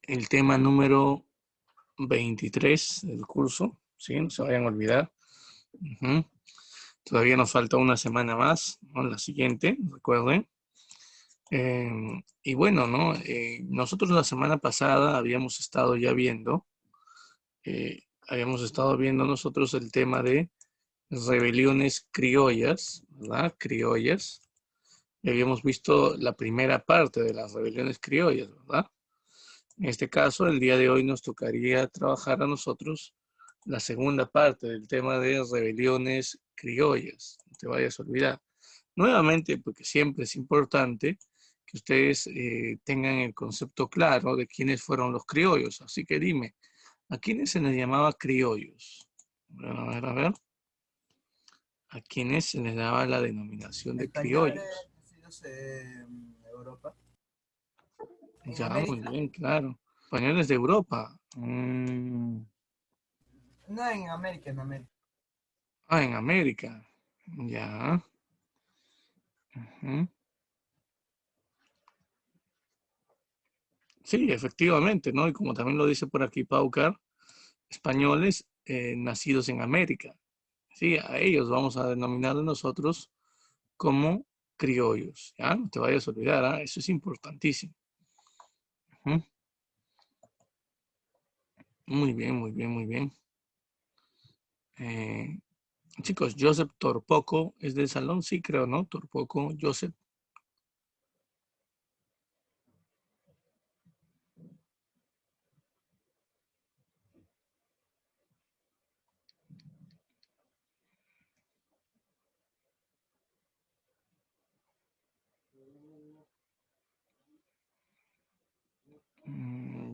el tema número 23 del curso, ¿sí? No se vayan a olvidar. Ujú. Todavía nos falta una semana más, ¿no? La siguiente, recuerden. Y bueno, ¿no? Nosotros la semana pasada habíamos estado viendo nosotros el tema de rebeliones criollas, ¿verdad? Criollas. Y habíamos visto la primera parte de las rebeliones criollas, ¿verdad? En este caso, el día de hoy nos tocaría trabajar a nosotros la segunda parte del tema de rebeliones criollas. No te vayas a olvidar. Nuevamente, porque siempre es importante que ustedes tengan el concepto claro de quiénes fueron los criollos. Así que dime, ¿a quiénes se les llamaba criollos? A ver, a ver. ¿A quiénes se les daba la denominación de Españoles criollos? nacidos en Europa, en Ya, muy América. bien, claro. Españoles de Europa. No en América, en América. Ah, en América. Ya. Ujú. Sí, efectivamente, ¿no? Y como también lo dice por aquí Paucar, españoles nacidos en América. Sí, a ellos vamos a denominar nosotros como criollos. ¿Ya? No te vayas a olvidar, ¿ah? Eso es importantísimo. Ujú. Muy bien, muy bien, muy bien. Eh, chicos, Joseph Torpoco es del salón, sí creo, ¿no? Torpoco, Joseph.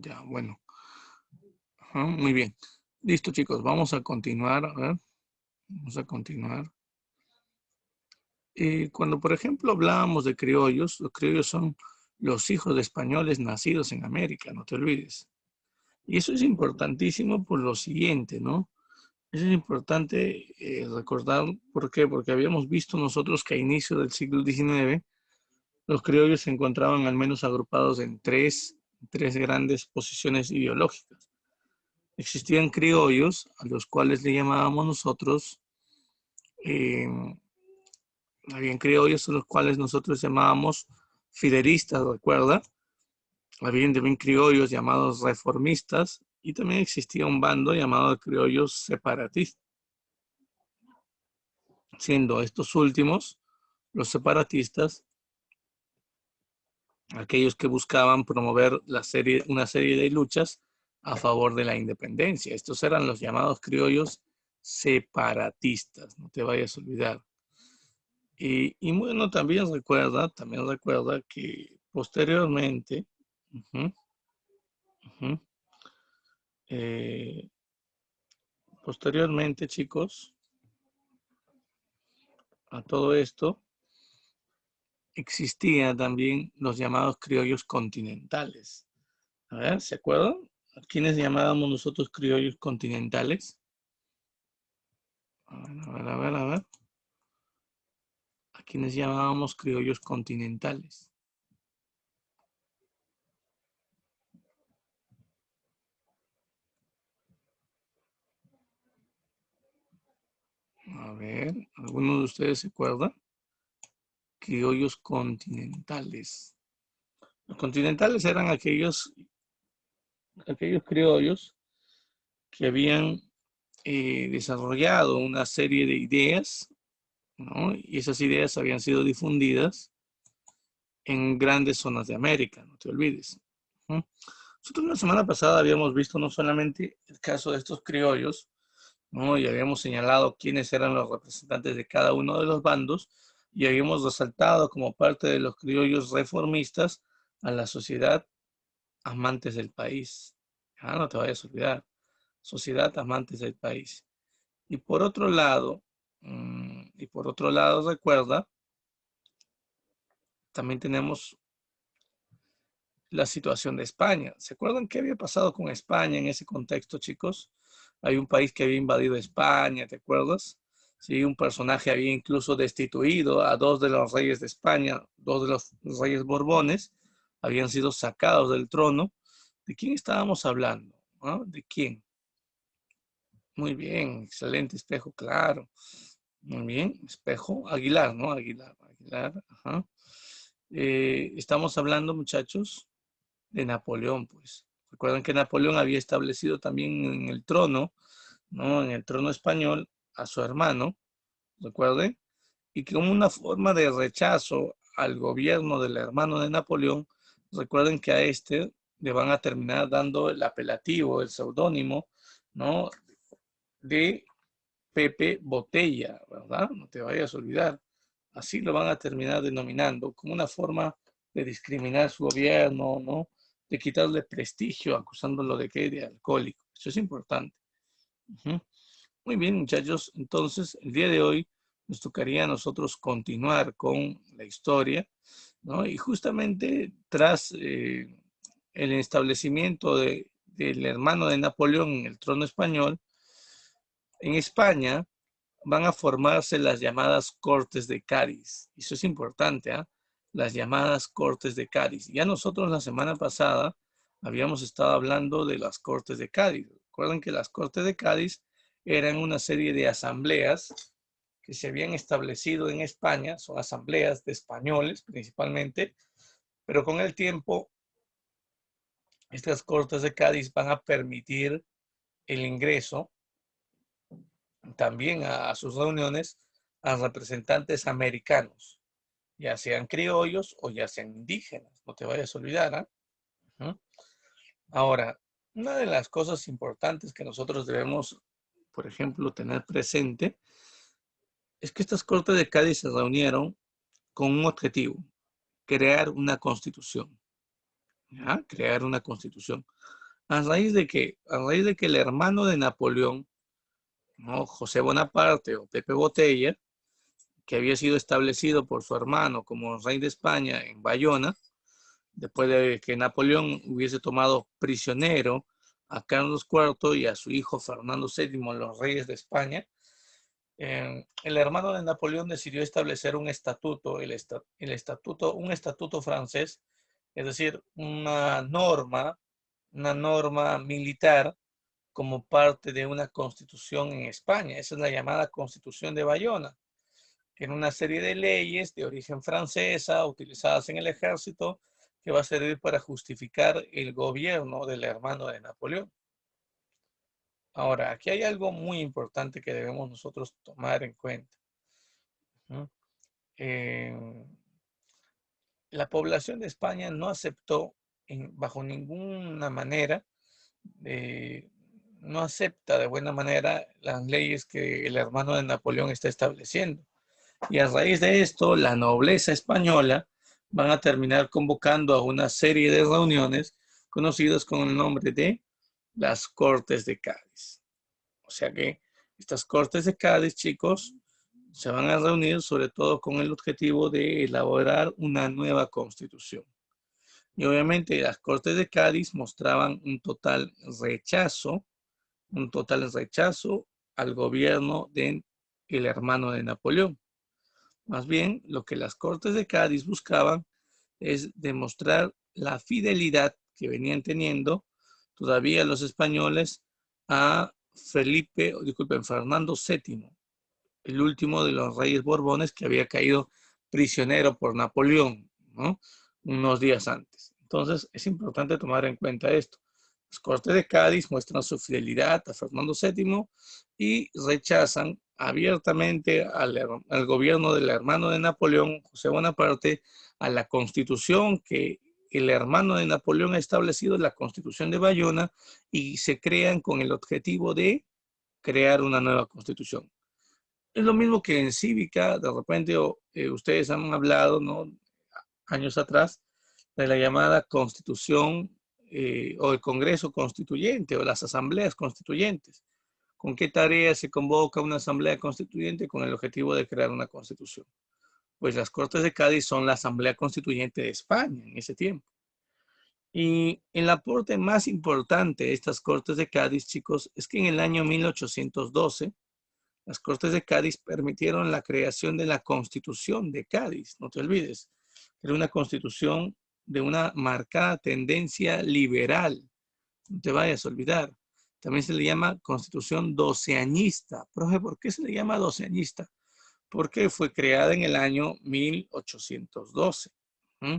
Ya, bueno. Ajá, muy bien. Listo, chicos, vamos a continuar. A ver, vamos a continuar. Cuando, por ejemplo, hablábamos de criollos, los criollos son los hijos de españoles nacidos en América, no te olvides. Y eso es importantísimo por lo siguiente, ¿no? Eso es importante recordar, ¿por qué? Porque habíamos visto nosotros que a inicio del siglo XIX los criollos se encontraban al menos agrupados en tres grandes posiciones ideológicas. Existían criollos, a los cuales le llamábamos nosotros, eh, habían criollos a los cuales nosotros llamábamos fidelistas, ¿recuerda? Habían también criollos llamados reformistas y también existía un bando llamado criollos separatistas, siendo estos últimos, los separatistas, aquellos que buscaban promover una serie de luchas a favor de la independencia. Estos eran los llamados criollos separatistas, no te vayas a olvidar. Y bueno, también recuerda que posteriormente, uh-huh, uh-huh, eh, posteriormente, chicos, a todo esto, existían también los llamados criollos continentales. A ver, ¿se acuerdan? ¿A quiénes llamábamos nosotros criollos continentales? A ver, a ver, a ver, a ver. ¿A quiénes llamábamos criollos continentales? A ver, ¿alguno de ustedes se acuerda? Criollos continentales. Los continentales eran aquellos criollos que habían desarrollado una serie de ideas, ¿no? Y esas ideas habían sido difundidas en grandes zonas de América, no te olvides. ¿No? Nosotros la semana pasada habíamos visto no solamente el caso de estos criollos, ¿no? Y habíamos señalado quiénes eran los representantes de cada uno de los bandos y habíamos resaltado como parte de los criollos reformistas a la sociedad amantes del país. Ah, no te vayas a olvidar. Sociedad amantes del país. Y por otro lado, recuerda, también tenemos la situación de España. ¿Se acuerdan qué había pasado con España en ese contexto, chicos? Hay un país que había invadido España, ¿te acuerdas? Sí, un personaje había incluso destituido a dos de los reyes de España, dos de los reyes borbones, habían sido sacados del trono ¿De quién estábamos hablando? ¿Ah? ¿De quién? Muy bien, excelente, Espejo, claro. Muy bien, Espejo, Aguilar, ¿no? Aguilar, ajá. Estamos hablando, muchachos, de Napoleón, pues. Recuerden que Napoleón había establecido también en el trono, ¿no? En el trono español a su hermano, recuerden, y que como una forma de rechazo al gobierno del hermano de Napoleón, recuerden que a este le van a terminar dando el apelativo, el seudónimo, ¿no? De Pepe Botella, ¿verdad? No te vayas a olvidar. Así lo van a terminar denominando como una forma de discriminar su gobierno, ¿no? De quitarle prestigio, acusándolo de que de alcohólico. Eso es importante. Uh-huh. Muy bien, muchachos. Entonces, el día de hoy nos tocaría a nosotros continuar con la historia, ¿no? Y justamente tras el establecimiento del hermano de Napoleón en el trono español, en España van a formarse las llamadas Cortes de Cádiz. Eso es importante, ¿eh? Las llamadas Cortes de Cádiz. Ya nosotros la semana pasada habíamos estado hablando de las Cortes de Cádiz. Recuerden que las Cortes de Cádiz eran una serie de asambleas que se habían establecido en España, son asambleas de españoles principalmente, pero con el tiempo estas Cortes de Cádiz van a permitir el ingreso también a sus reuniones a representantes americanos, ya sean criollos o ya sean indígenas, no te vayas a olvidar, ¿eh? ¿Mm? Ahora, una de las cosas importantes que nosotros debemos, por ejemplo, tener presente es que estas Cortes de Cádiz se reunieron con un objetivo, crear una constitución, ¿ya? Crear una constitución. ¿A raíz de qué? A raíz de que el hermano de Napoleón, ¿no? José Bonaparte o Pepe Botella, que había sido establecido por su hermano como rey de España en Bayona, después de que Napoleón hubiese tomado prisionero a Carlos IV y a su hijo Fernando VII, los reyes de España, el hermano de Napoleón decidió establecer un estatuto, un estatuto francés, es decir, una norma militar como parte de una constitución en España. Esa es la llamada Constitución de Bayona, que era una serie de leyes de origen francesa utilizadas en el ejército que va a servir para justificar el gobierno del hermano de Napoleón. Ahora, aquí hay algo muy importante que debemos nosotros tomar en cuenta. La población de España no aceptó bajo ninguna manera, no acepta de buena manera las leyes que el hermano de Napoleón está estableciendo. Y a raíz de esto, la nobleza española van a terminar convocando a una serie de reuniones conocidas con el nombre de las Cortes de Cádiz. O sea que estas Cortes de Cádiz, chicos, se van a reunir sobre todo con el objetivo de elaborar una nueva constitución. Y obviamente las Cortes de Cádiz mostraban un total rechazo al gobierno del hermano de Napoleón. Más bien, lo que las Cortes de Cádiz buscaban es demostrar la fidelidad que venían teniendo todavía los españoles a Fernando VII, el último de los reyes borbones que había caído prisionero por Napoleón, ¿no? Unos días antes. Entonces, es importante tomar en cuenta esto. Las Cortes de Cádiz muestran su fidelidad a Fernando VII y rechazan abiertamente al gobierno del hermano de Napoleón, José Bonaparte, a la constitución que el hermano de Napoleón ha establecido, la Constitución de Bayona, y se crean con el objetivo de crear una nueva constitución. Es lo mismo que en cívica, de repente ustedes han hablado, ¿no? Años atrás, de la llamada constitución o el Congreso Constituyente o las asambleas constituyentes. ¿Con qué tarea se convoca una asamblea constituyente? Con el objetivo de crear una constitución. Pues las Cortes de Cádiz son la asamblea constituyente de España en ese tiempo. Y el aporte más importante de estas Cortes de Cádiz, chicos, es que en el año 1812, las Cortes de Cádiz permitieron la creación de la Constitución de Cádiz, no te olvides. Era una constitución de una marcada tendencia liberal, No te vayas a olvidar. También se le llama constitución doceañista. Profe, ¿por qué se le llama doceañista? Porque fue creada en el año 1812. ¿Mm?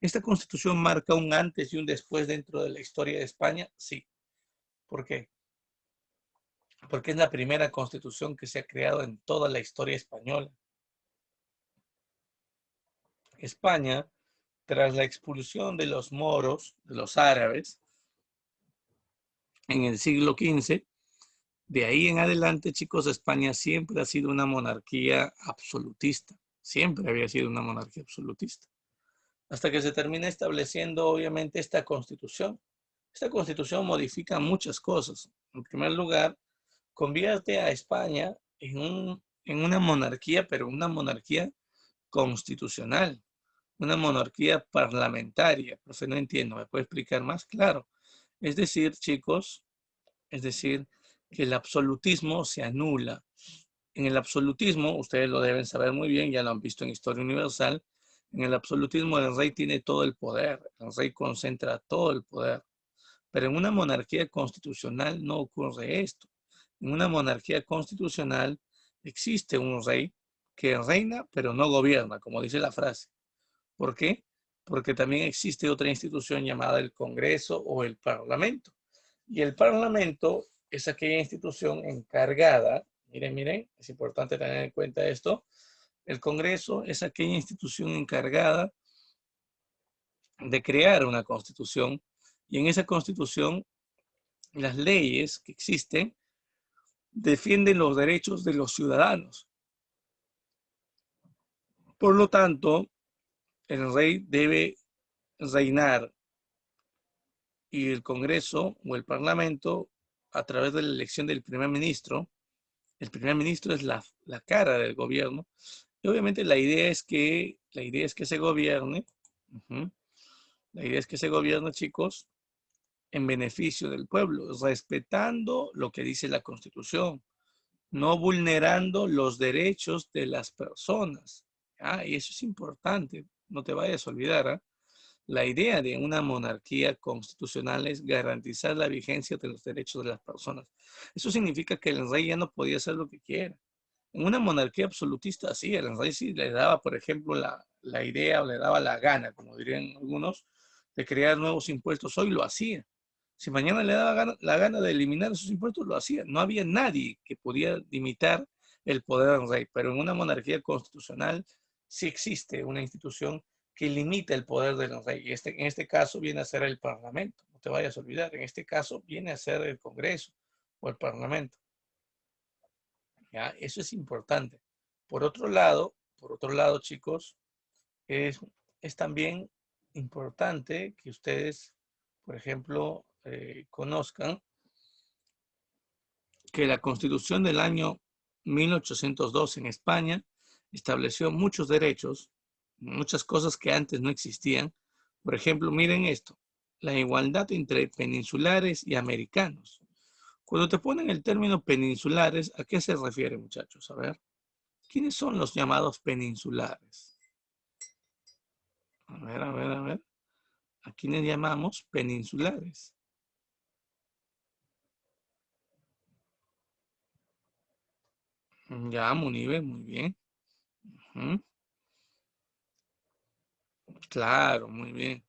¿Esta constitución marca un antes y un después dentro de la historia de España? Sí. ¿Por qué? Porque es la primera constitución que se ha creado en toda la historia española. España, tras la expulsión de los moros, de los árabes, en el siglo XV, de ahí en adelante, chicos, España siempre ha sido una monarquía absolutista. Siempre había sido una monarquía absolutista. Hasta que se termina estableciendo, obviamente, esta constitución. Esta constitución modifica muchas cosas. En primer lugar, convierte a España en una monarquía, pero una monarquía constitucional, una monarquía parlamentaria. Profe, no entiendo, ¿me puede explicar más? Claro. Es decir, chicos, es decir, que el absolutismo se anula. En el absolutismo, ustedes lo deben saber muy bien, ya lo han visto en Historia Universal, en el absolutismo el rey tiene todo el poder, el rey concentra todo el poder. Pero en una monarquía constitucional no ocurre esto. En una monarquía constitucional existe un rey que reina pero no gobierna, como dice la frase. ¿Por qué? Porque también existe otra institución llamada el Congreso o el Parlamento. Y el Parlamento es aquella institución encargada, miren, es importante tener en cuenta esto, el Congreso es aquella institución encargada de crear una constitución y en esa constitución las leyes que existen defienden los derechos de los ciudadanos. Por lo tanto, el rey debe reinar y el Congreso o el Parlamento, a través de la elección del primer ministro, el primer ministro es la cara del gobierno, y obviamente la idea es que se gobierne, la idea es que se gobierne, chicos, en beneficio del pueblo, respetando lo que dice la Constitución, no vulnerando los derechos de las personas. Y eso es importante, no te vayas a olvidar. La idea de una monarquía constitucional es garantizar la vigencia de los derechos de las personas. Eso significa que el rey ya no podía hacer lo que quiera. En una monarquía absolutista, sí, el rey sí le daba, por ejemplo, la idea o le daba la gana, como dirían algunos, de crear nuevos impuestos. Hoy lo hacía. Si mañana le daba la gana de eliminar esos impuestos, lo hacía. No había nadie que pudiera limitar el poder del rey, pero en una monarquía constitucional sí existe una institución que limita el poder del rey. Y en este caso viene a ser el Parlamento. No te vayas a olvidar, en este caso viene a ser el Congreso o el Parlamento. ¿Ya? Eso es importante. Por otro lado, chicos, es también importante que ustedes, por ejemplo, conozcan que la Constitución del año 1802 en España estableció muchos derechos, muchas cosas que antes no existían. Por ejemplo, miren esto, la igualdad entre peninsulares y americanos. Cuando te ponen el término peninsulares, ¿a qué se refiere, muchachos? A ver, ¿quiénes son los llamados peninsulares? A ver. ¿A quiénes llamamos peninsulares? Ya, Munive, muy bien. Claro, muy bien.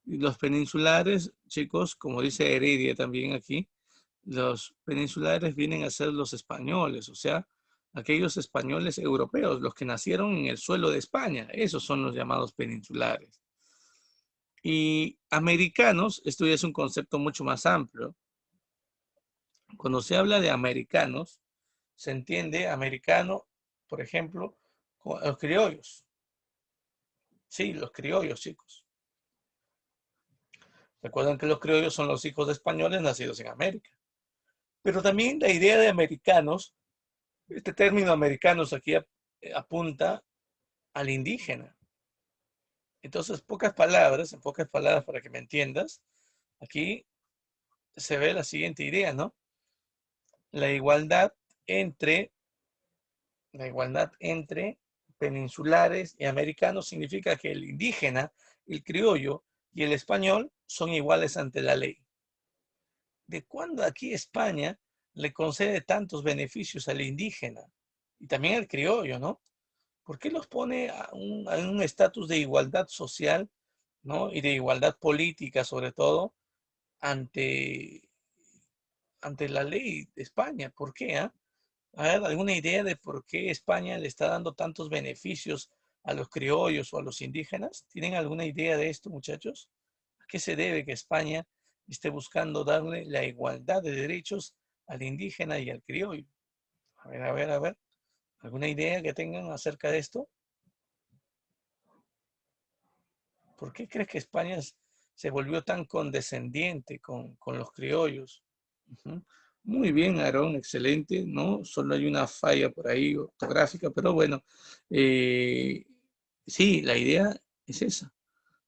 Y los peninsulares, chicos, como dice Heredia también aquí, los peninsulares vienen a ser los españoles, o sea, aquellos españoles europeos, los que nacieron en el suelo de España, esos son los llamados peninsulares. Y americanos, esto ya es un concepto mucho más amplio. Cuando se habla de americanos, se entiende americano, por ejemplo, con los criollos. Sí, los criollos, chicos. Recuerden que los criollos son los hijos de españoles nacidos en América. Pero también la idea de americanos, este término americanos aquí apunta al indígena. Entonces, en pocas palabras para que me entiendas, aquí se ve la siguiente idea, ¿no? La igualdad entre, la igualdad entre peninsulares y americanos significa que el indígena, el criollo y el español son iguales ante la ley. ¿de cuándo aquí España le concede tantos beneficios al indígena y también al criollo, ¿no? ¿Por qué los pone a un estatus de igualdad social, ¿no? Y de igualdad política, sobre todo, ante, ante la ley de España? ¿Por qué? A ver, ¿alguna idea de por qué España le está dando tantos beneficios a los criollos o a los indígenas? ¿Tienen alguna idea de esto, muchachos? ¿A qué se debe que España esté buscando darle la igualdad de derechos al indígena y al criollo? A ver, a ver, a ver. ¿Alguna idea que tengan acerca de esto? ¿Por qué crees que España se volvió tan condescendiente con los criollos? Ujú. Muy bien, Aarón, excelente, ¿no? Solo hay una falla por ahí ortográfica, pero bueno, eh, sí, la idea es esa.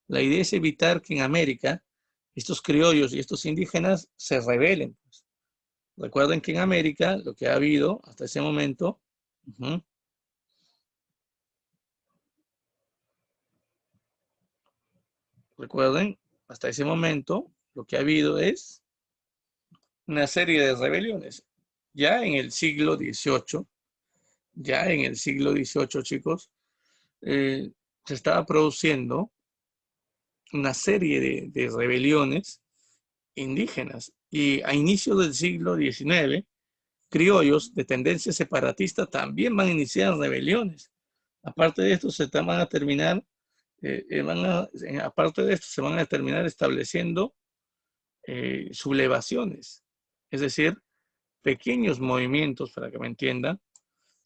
La idea es evitar que en América estos criollos y estos indígenas se rebelen, pues. Recuerden que en América lo que ha habido hasta ese momento, ujú, recuerden, hasta ese momento lo que ha habido es una serie de rebeliones. Ya en el siglo XVIII, ya en el siglo XVIII, chicos, eh, se estaba produciendo una serie de rebeliones indígenas. Y a inicios del siglo XIX, criollos de tendencia separatista también van a iniciar rebeliones. Aparte de esto, van a terminar, aparte de esto, se van a terminar estableciendo sublevaciones, es decir, pequeños movimientos, para que me entiendan,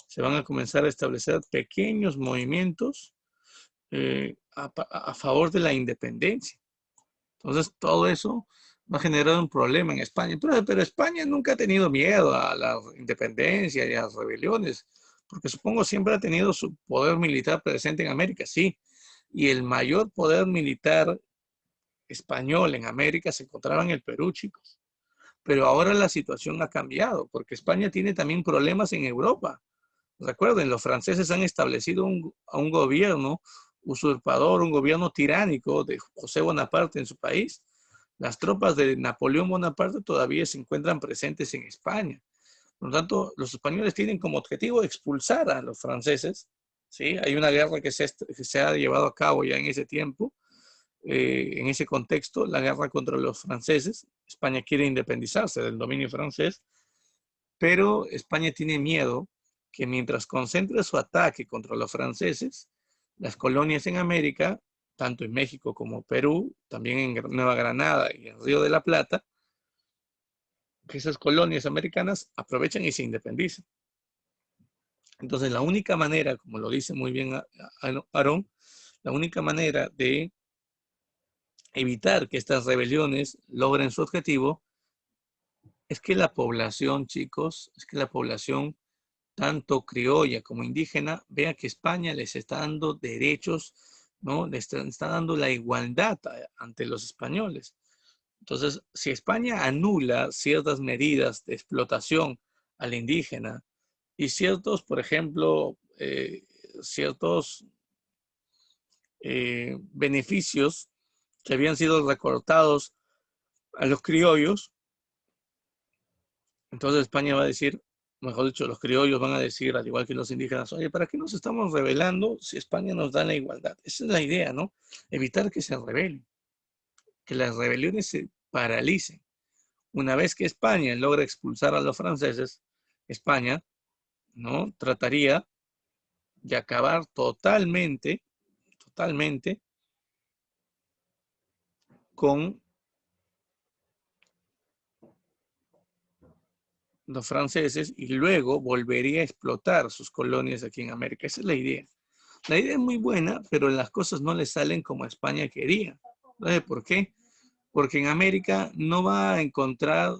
se van a comenzar a establecer pequeños movimientos a favor de la independencia. Entonces, todo eso va a generar un problema en España. Pero España nunca ha tenido miedo a la independencia y a las rebeliones, porque supongo siempre ha tenido su poder militar presente en América, sí. Y el mayor poder militar español en América se encontraba en el Perú, chicos. Pero ahora la situación ha cambiado, porque España tiene también problemas en Europa. Recuerden, los franceses han establecido a un gobierno usurpador, un gobierno tiránico de José Bonaparte en su país. Las tropas de Napoleón Bonaparte todavía se encuentran presentes en España. Por lo tanto, los españoles tienen como objetivo expulsar a los franceses. ¿Sí? Hay una guerra que se ha llevado a cabo ya en ese tiempo, en ese contexto, la guerra contra los franceses. España quiere independizarse del dominio francés, pero España tiene miedo que mientras concentre su ataque contra los franceses, las colonias en América, tanto en México como Perú, también en Nueva Granada y en Río de la Plata, que esas colonias americanas aprovechan y se independizan. Entonces, la única manera, como lo dice muy bien Aarón, la única manera de evitar que estas rebeliones logren su objetivo es que la población, chicos, es que la población tanto criolla como indígena, vea que España les está dando derechos, ¿no? Les está dando la igualdad ante los españoles. Entonces, si España anula ciertas medidas de explotación al indígena y ciertos, por ejemplo, ciertos beneficios que habían sido recortados a los criollos, entonces España va a decir, mejor dicho, los criollos van a decir, al igual que los indígenas, oye, ¿para qué nos estamos rebelando si España nos da la igualdad? Esa es la idea, ¿no? Evitar que se rebelen, que las rebeliones se paralicen. Una vez que España logra expulsar a los franceses, España, ¿no? Trataría de acabar totalmente, totalmente con los franceses y luego volvería a explotar sus colonias aquí en América. Esa es la idea. La idea es muy buena, pero las cosas no le salen como España quería. ¿Sabe por qué? Porque en América no va a encontrar,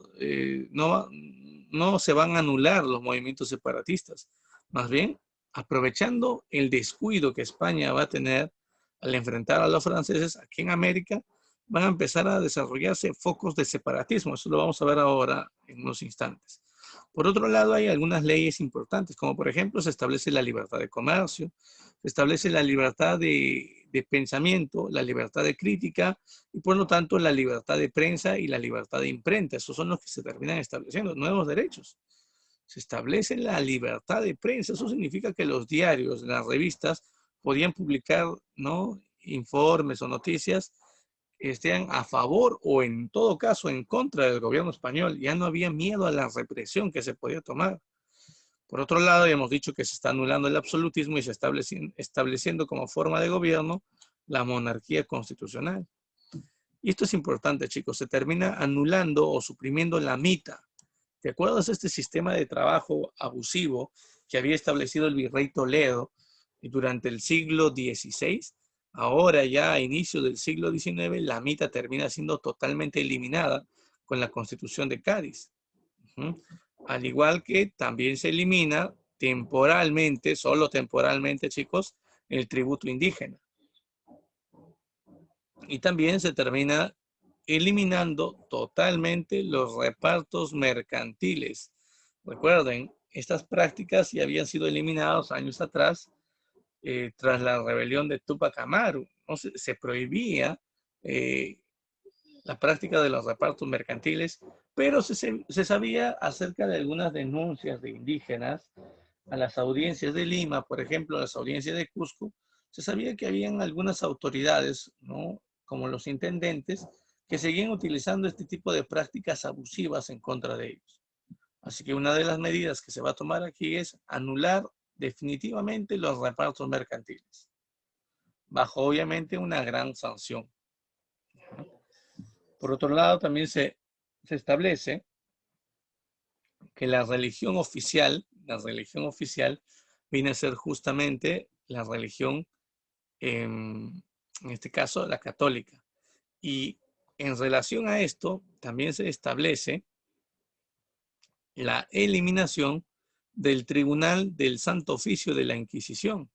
no se van a anular los movimientos separatistas. Más bien, aprovechando el descuido que España va a tener al enfrentar a los franceses, aquí en América van a empezar a desarrollarse focos de separatismo. Eso lo vamos a ver ahora en unos instantes. Por otro lado, hay algunas leyes importantes, como por ejemplo se establece la libertad de comercio, se establece la libertad de pensamiento, la libertad de crítica y por lo tanto la libertad de prensa y la libertad de imprenta. Esos son los que se terminan estableciendo, nuevos derechos. Se establece la libertad de prensa. Eso significa que los diarios, las revistas, podían publicar, ¿no?, informes o noticias que estén a favor o en todo caso en contra del gobierno español. Ya no había miedo a la represión que se podía tomar. Por otro lado, ya hemos dicho que se está anulando el absolutismo y se está estableciendo como forma de gobierno la monarquía constitucional. Y esto es importante, chicos. Se termina anulando o suprimiendo la mitad. ¿Te acuerdas de este sistema de trabajo abusivo que había establecido el virrey Toledo durante el siglo XVI? Ahora ya a inicio del siglo XIX, la mitad termina siendo totalmente eliminada con la Constitución de Cádiz. Al igual que también se elimina temporalmente, solo temporalmente, chicos, el tributo indígena. Y también se termina eliminando totalmente los repartos mercantiles. Recuerden, estas prácticas ya habían sido eliminadas años atrás tras la rebelión de Túpac Amaru. ¿No? Se prohibía la práctica de los repartos mercantiles, pero se sabía acerca de algunas denuncias de indígenas a las audiencias de Lima, por ejemplo, a las audiencias de Cusco. Se sabía que habían algunas autoridades, ¿no?, como los intendentes, que seguían utilizando este tipo de prácticas abusivas en contra de ellos. Así que una de las medidas que se va a tomar aquí es anular definitivamente los repartos mercantiles, bajo obviamente una gran sanción. Por otro lado, también se establece que la religión oficial viene a ser justamente la religión, en este caso, la católica. Y en relación a esto, también se establece la eliminación del Tribunal del Santo Oficio de la Inquisición.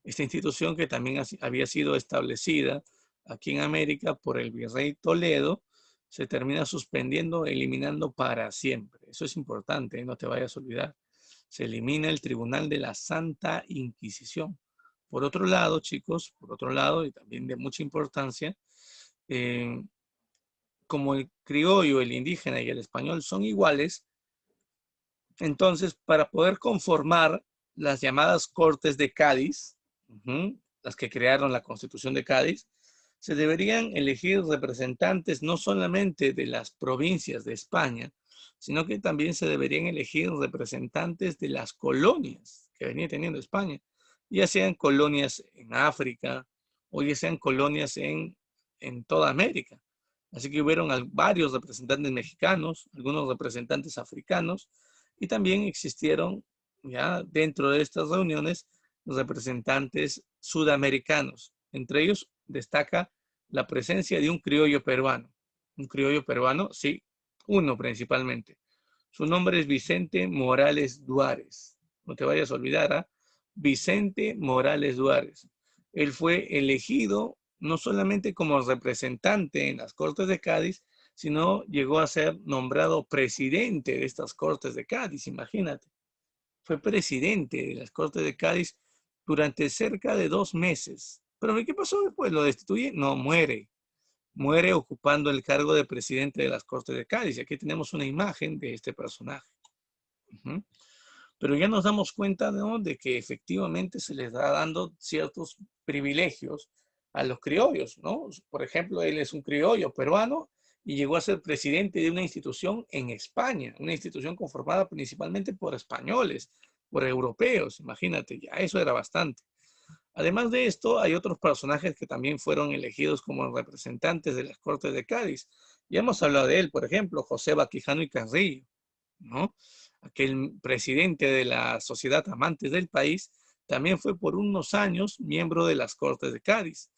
Esta institución que también había sido establecida aquí en América por el virrey Toledo, se termina suspendiendo, eliminando para siempre. Eso es importante, no te vayas a olvidar. Se elimina el Tribunal de la Santa Inquisición. Por otro lado, chicos, por otro lado, y también de mucha importancia, como el criollo, el indígena y el español son iguales, entonces para poder conformar las llamadas Cortes de Cádiz, las que crearon la Constitución de Cádiz, se deberían elegir representantes no solamente de las provincias de España, sino que también se deberían elegir representantes de las colonias que venía teniendo España, ya sean colonias en África o ya sean colonias en toda América. Así que hubieron varios representantes mexicanos, algunos representantes africanos, y también existieron ya dentro de estas reuniones representantes sudamericanos. Entre ellos destaca la presencia de un criollo peruano. Un criollo peruano, sí, uno principalmente. Su nombre es Vicente Morales Duárez. No te vayas a olvidar, ¿eh? Vicente Morales Duárez. Él fue elegido no solamente como representante en las Cortes de Cádiz, sino llegó a ser nombrado presidente de estas Cortes de Cádiz, imagínate. Fue presidente de las Cortes de Cádiz durante cerca de 2 meses. ¿Pero qué pasó después? ¿Lo destituye? No, muere. Muere ocupando el cargo de presidente de las Cortes de Cádiz. Y aquí tenemos una imagen de este personaje. Pero ya nos damos cuenta, ¿no?, de que efectivamente se les va dando ciertos privilegios a los criollos, ¿no? Por ejemplo, él es un criollo peruano y llegó a ser presidente de una institución en España, una institución conformada principalmente por españoles, por europeos, imagínate, ya eso era bastante. Además de esto, hay otros personajes que también fueron elegidos como representantes de las Cortes de Cádiz. Ya hemos hablado de él, por ejemplo, José Baquijano y Carrillo, ¿no? Aquel presidente de la Sociedad Amantes del País, también fue por unos años miembro de las Cortes de Cádiz.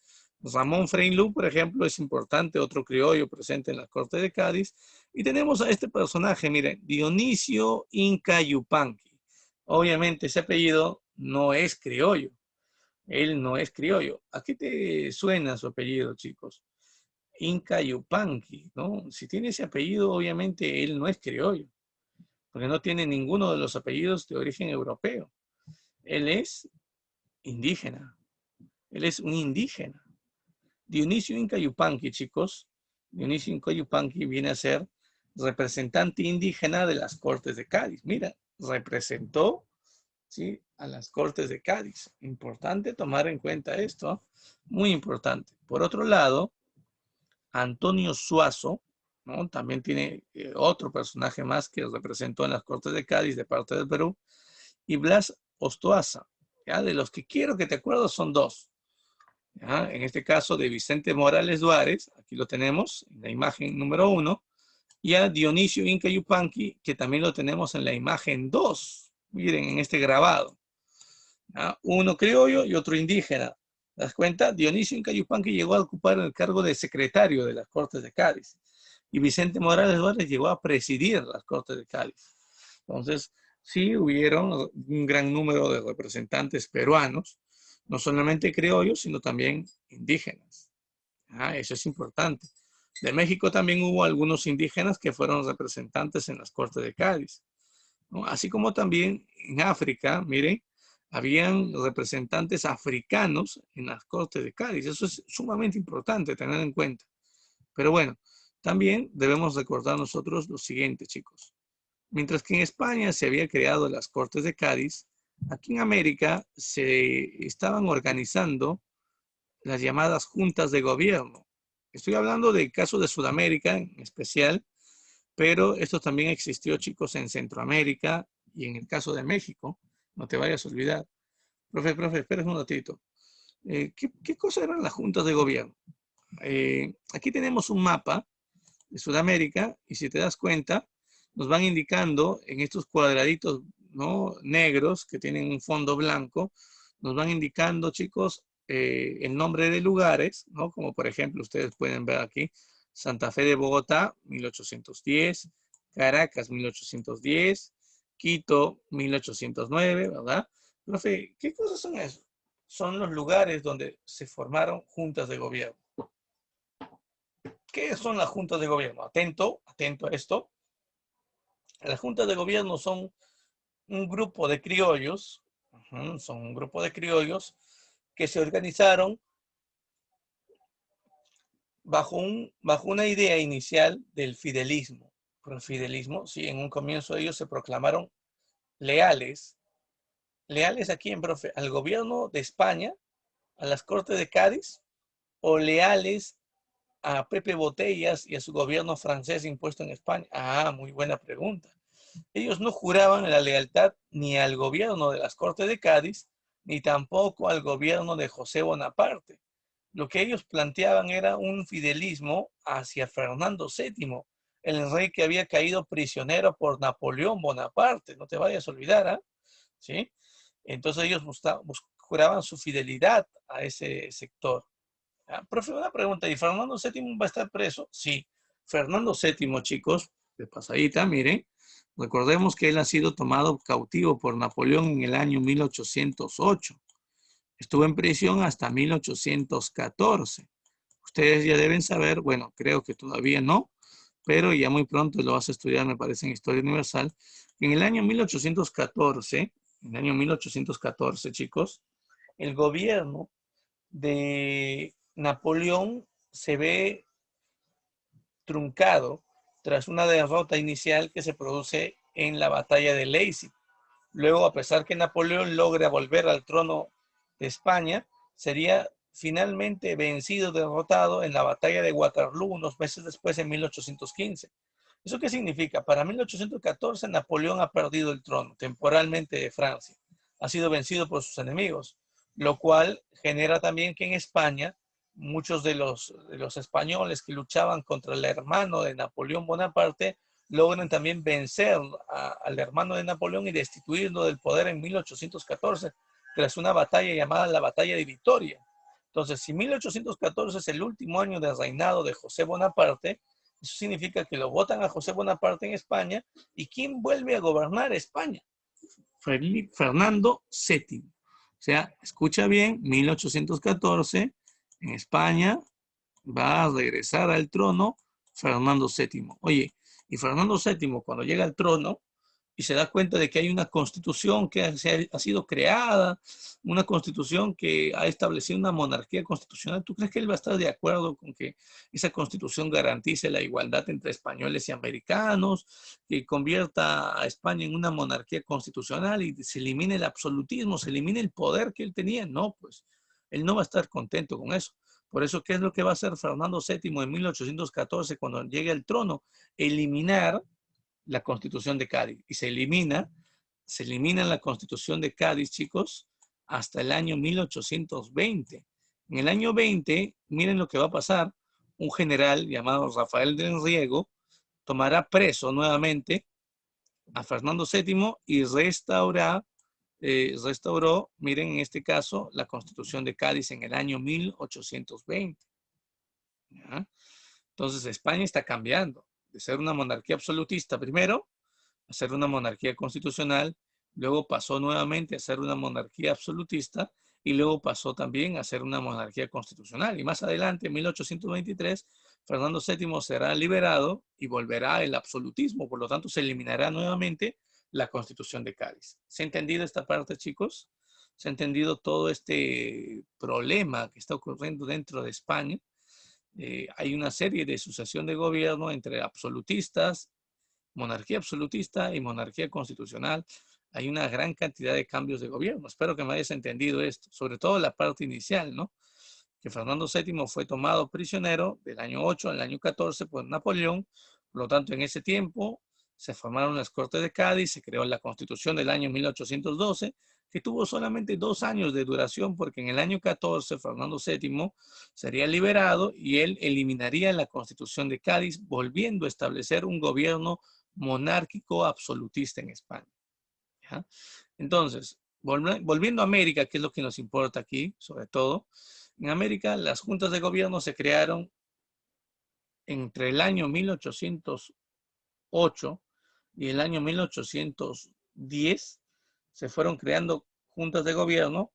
Ramón Freinlú, por ejemplo, es importante, otro criollo presente en las Cortes de Cádiz. Y tenemos a este personaje, miren, Dionisio Inca Yupanqui. Obviamente ese apellido no es criollo. Él no es criollo. ¿A qué te suena su apellido, chicos? Inca Yupanqui, ¿no? Si tiene ese apellido, obviamente él no es criollo, porque no tiene ninguno de los apellidos de origen europeo. Él es indígena. Él es un indígena. Dionisio Inca Yupanqui, chicos. Dionisio Inca Yupanqui viene a ser representante indígena de las Cortes de Cádiz. Mira, representó, ¿sí?, a las Cortes de Cádiz. Importante tomar en cuenta esto, muy importante. Por otro lado, Antonio Suazo, ¿no?, también tiene otro personaje más que representó en las Cortes de Cádiz de parte del Perú, y Blas Ostoaza. ¿Ya? De los que quiero que te acuerdes son dos. ¿Ya? En este caso de Vicente Morales Duárez, aquí lo tenemos en la imagen número 1, y a Dionisio Inca Yupanqui, que también lo tenemos en la imagen 2. Miren, en este grabado. ¿Ya? Uno criollo y otro indígena. ¿Te das cuenta? Dionisio Inca Yupanqui llegó a ocupar el cargo de secretario de las Cortes de Cádiz. Y Vicente Morales Duárez llegó a presidir las Cortes de Cádiz. Entonces, sí hubieron un gran número de representantes peruanos, no solamente criollos, sino también indígenas. Eso es importante. De México también hubo algunos indígenas que fueron representantes en las Cortes de Cádiz, ¿no? Así como también en África, miren, habían representantes africanos en las Cortes de Cádiz. Eso es sumamente importante tener en cuenta. Pero bueno, también debemos recordar nosotros lo siguiente, chicos. Mientras que en España se había creado las Cortes de Cádiz, aquí en América se estaban organizando las llamadas juntas de gobierno. Estoy hablando del caso de Sudamérica en especial, pero esto también existió, chicos, en Centroamérica y en el caso de México. No te vayas a olvidar. Profe, espera un ratito. ¿Qué cosa eran las juntas de gobierno? Aquí tenemos un mapa de Sudamérica y si te das cuenta, nos van indicando en estos cuadraditos, ¿no?, negros que tienen un fondo blanco, nos van indicando, chicos, el nombre de lugares, ¿no? Como por ejemplo, ustedes pueden ver aquí, Santa Fe de Bogotá, 1810, Caracas, 1810, Quito, 1809, ¿verdad? Profe, ¿qué cosas son esos? Son los lugares donde se formaron juntas de gobierno. ¿Qué son las juntas de gobierno? Atento a esto. Las juntas de gobierno son un grupo de criollos, que se organizaron bajo una idea inicial del fidelismo. Por el fidelismo, sí, en un comienzo ellos se proclamaron leales. ¿Leales a quién, profe? ¿Al gobierno de España? ¿A las Cortes de Cádiz? ¿O leales a Pepe Botellas y a su gobierno francés impuesto en España? Muy buena pregunta. Ellos no juraban la lealtad ni al gobierno de las Cortes de Cádiz, ni tampoco al gobierno de José Bonaparte. Lo que ellos planteaban era un fidelismo hacia Fernando VII, el rey que había caído prisionero por Napoleón Bonaparte. No te vayas a olvidar, ¿eh? ¿Sí? Entonces ellos juraban su fidelidad a ese sector. Profe, una pregunta, ¿y Fernando VII va a estar preso? Sí, Fernando VII, chicos, de pasadita, miren, recordemos que él ha sido tomado cautivo por Napoleón en el año 1808. Estuvo en prisión hasta 1814. Ustedes ya deben saber, bueno, creo que todavía no, pero ya muy pronto lo vas a estudiar, me parece, en Historia Universal. En el año 1814, chicos, el gobierno de Napoleón se ve truncado tras una derrota inicial que se produce en la batalla de Leipzig. Luego, a pesar que Napoleón logra volver al trono de España, sería finalmente vencido, derrotado en la batalla de Waterloo unos meses después, en 1815. ¿Eso qué significa? Para 1814 Napoleón ha perdido el trono temporalmente de Francia. Ha sido vencido por sus enemigos, lo cual genera también que en España muchos de los españoles que luchaban contra el hermano de Napoleón Bonaparte logran también vencer al hermano de Napoleón y destituirlo del poder en 1814 tras una batalla llamada la Batalla de Vitoria. Entonces, si 1814 es el último año del reinado de José Bonaparte, eso significa que lo votan a José Bonaparte en España. ¿Y quién vuelve a gobernar España? Fernando VII. O sea, escucha bien, 1814, en España va a regresar al trono Fernando VII. Oye, y Fernando VII, cuando llega al trono, y se da cuenta de que hay una constitución que ha sido creada, una constitución que ha establecido una monarquía constitucional, ¿tú crees que él va a estar de acuerdo con que esa constitución garantice la igualdad entre españoles y americanos, que convierta a España en una monarquía constitucional y se elimine el absolutismo, se elimine el poder que él tenía? No, pues él no va a estar contento con eso. Por eso, ¿qué es lo que va a hacer Fernando VII en 1814 cuando llegue al trono? Eliminar la Constitución de Cádiz. Y se elimina la Constitución de Cádiz, chicos, hasta el año 1820. En el año 20, miren lo que va a pasar. Un general llamado Rafael del Riego tomará preso nuevamente a Fernando VII y restauró, miren en este caso, la Constitución de Cádiz en el año 1820. ¿Ya? Entonces España está cambiando de ser una monarquía absolutista primero a ser una monarquía constitucional, luego pasó nuevamente a ser una monarquía absolutista y luego pasó también a ser una monarquía constitucional. Y más adelante, en 1823, Fernando VII será liberado y volverá el absolutismo, por lo tanto se eliminará nuevamente la Constitución de Cádiz. ¿Se ha entendido esta parte, chicos? ¿Se ha entendido todo este problema que está ocurriendo dentro de España? Hay una serie de sucesión de gobierno entre absolutistas, monarquía absolutista y monarquía constitucional. Hay una gran cantidad de cambios de gobierno. Espero que me hayas entendido esto, sobre todo la parte inicial, ¿no? Que Fernando VII fue tomado prisionero del año 8 al año 14 por Napoleón. Por lo tanto, en ese tiempo se formaron las Cortes de Cádiz, se creó la Constitución del año 1812, que tuvo solamente 2 años de duración, porque en el año 14 Fernando VII sería liberado y él eliminaría la Constitución de Cádiz, volviendo a establecer un gobierno monárquico absolutista en España. ¿Ya? Entonces, volviendo a América, que es lo que nos importa aquí, sobre todo, en América las juntas de gobierno se crearon entre el año 1808 y el año 1810. Se fueron creando juntas de gobierno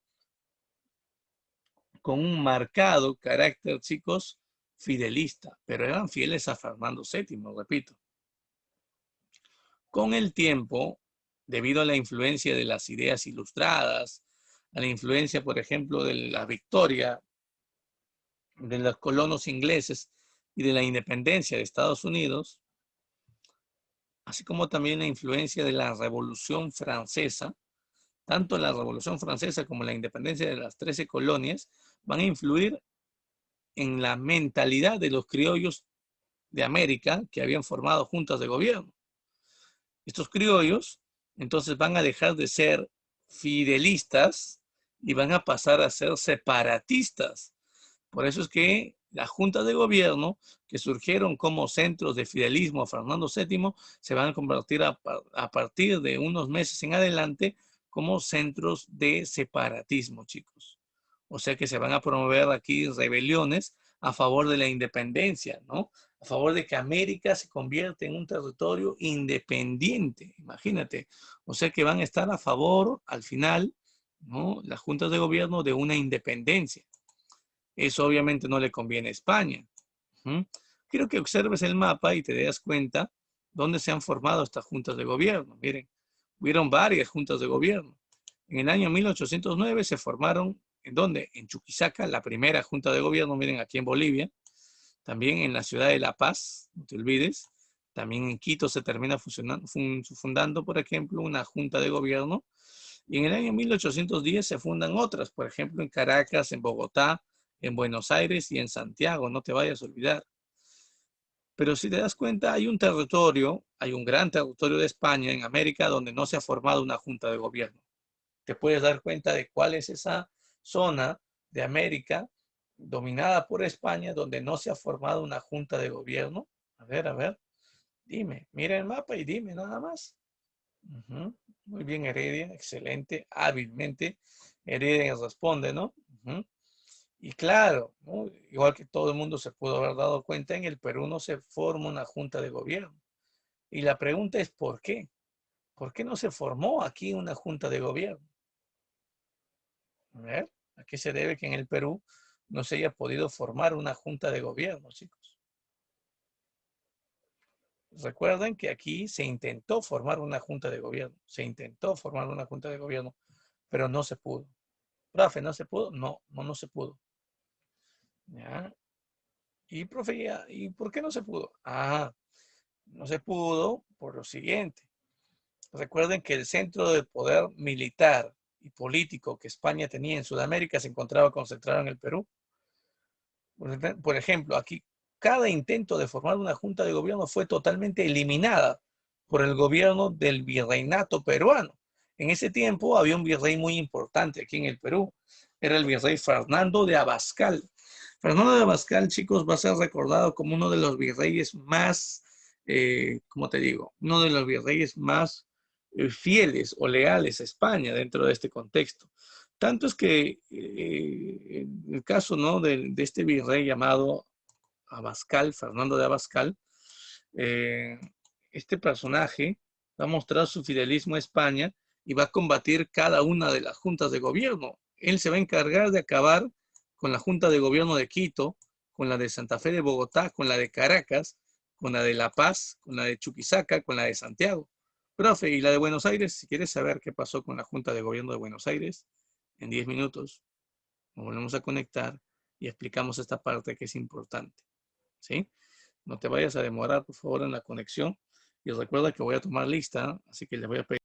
con un marcado carácter, chicos, fidelista, pero eran fieles a Fernando VII, repito. Con el tiempo, debido a la influencia de las ideas ilustradas, a la influencia, por ejemplo, de la victoria de los colonos ingleses y de la independencia de Estados Unidos, así como también la influencia de la Revolución Francesa, tanto la Revolución Francesa como la independencia de las 13 colonias van a influir en la mentalidad de los criollos de América que habían formado juntas de gobierno. Estos criollos entonces van a dejar de ser fidelistas y van a pasar a ser separatistas. Por eso es que las juntas de gobierno que surgieron como centros de fidelismo a Fernando VII se van a convertir a partir de unos meses en adelante como centros de separatismo, chicos. O sea que se van a promover aquí rebeliones a favor de la independencia, ¿no? A favor de que América se convierta en un territorio independiente, imagínate. O sea que van a estar a favor, al final, ¿no? Las juntas de gobierno de una independencia. Eso obviamente no le conviene a España. Quiero que observes el mapa y te des cuenta dónde se han formado estas juntas de gobierno. Miren, hubieron varias juntas de gobierno. En el año 1809 se formaron, ¿en dónde? En Chuquisaca, la primera junta de gobierno, miren, aquí en Bolivia. También en la ciudad de La Paz, no te olvides. También en Quito se termina fundando, por ejemplo, una junta de gobierno. Y en el año 1810 se fundan otras, por ejemplo, en Caracas, en Bogotá, en Buenos Aires y en Santiago, no te vayas a olvidar. Pero si te das cuenta, hay un territorio, hay un gran territorio de España en América donde no se ha formado una junta de gobierno. Te puedes dar cuenta de cuál es esa zona de América dominada por España donde no se ha formado una junta de gobierno. A ver, dime, mira el mapa y dime nada más. Muy bien, Heredia, excelente, hábilmente. Heredia responde, ¿no? Y claro, ¿no? Igual que todo el mundo se pudo haber dado cuenta, en el Perú no se forma una junta de gobierno. Y la pregunta es ¿por qué? ¿Por qué no se formó aquí una junta de gobierno? A ver, ¿a qué se debe que en el Perú no se haya podido formar una junta de gobierno, chicos? Recuerden que aquí se intentó formar una junta de gobierno. Se intentó formar una junta de gobierno, pero no se pudo. Profe, ¿no se pudo? No, no se pudo. ¿Ya? Y, profe, ¿y por qué no se pudo? Ah, no se pudo por lo siguiente. Recuerden que el centro de poder militar y político que España tenía en Sudamérica se encontraba concentrado en el Perú. Por ejemplo, aquí cada intento de formar una junta de gobierno fue totalmente eliminada por el gobierno del virreinato peruano. En ese tiempo había un virrey muy importante aquí en el Perú. Era el virrey Fernando de Abascal. Fernando de Abascal, chicos, va a ser recordado como uno de los virreyes más, ¿cómo te digo? Uno de los virreyes más fieles o leales a España dentro de este contexto. Tanto es que en el caso, ¿no?, de este virrey llamado Abascal, Fernando de Abascal, eh, este personaje va a mostrar su fidelismo a España y va a combatir cada una de las juntas de gobierno. Él se va a encargar de acabar con la Junta de Gobierno de Quito, con la de Santa Fe de Bogotá, con la de Caracas, con la de La Paz, con la de Chuquisaca, con la de Santiago. Profe, y la de Buenos Aires, si quieres saber qué pasó con la Junta de Gobierno de Buenos Aires, en 10 minutos nos volvemos a conectar y explicamos esta parte que es importante. ¿Sí? No te vayas a demorar, por favor, en la conexión. Y recuerda que voy a tomar lista, así que les voy a pedir